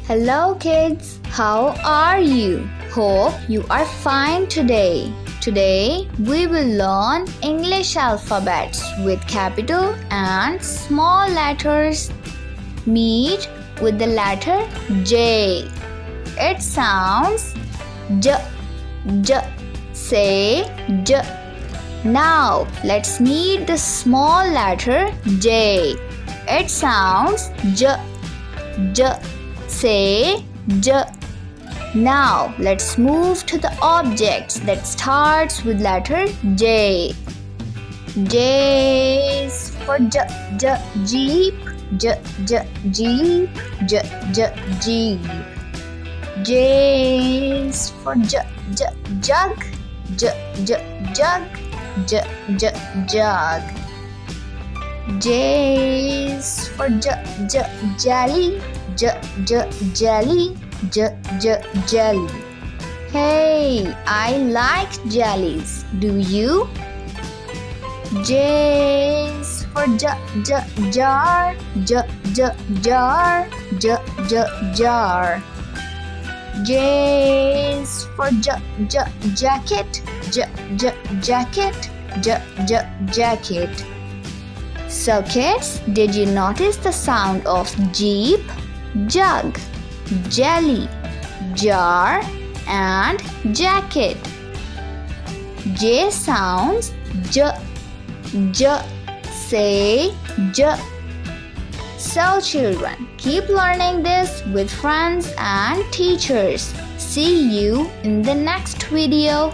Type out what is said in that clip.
Hello kids, how are you? Hope you are fine today. Today we will learn English alphabets with capital and small letters. Meet with the letter J. It sounds J, J. Say J. Now let's meet the small letter J. It sounds J, J. Say J. Now let's move to the objects that starts with letter J. J is for jeep, jeep, jeep. J is for jug, jug, jug. J is for jelly, jelly, jelly. Hey, I like jellies. Do you? J is for jar, jar, jar. J is for jacket, jacket, jacket. So kids, did you notice the sound of jeep, jug, jelly, jar and jacket? J sounds J, J. Say J. So children, keep learning this with friends and teachers. See you in the next video.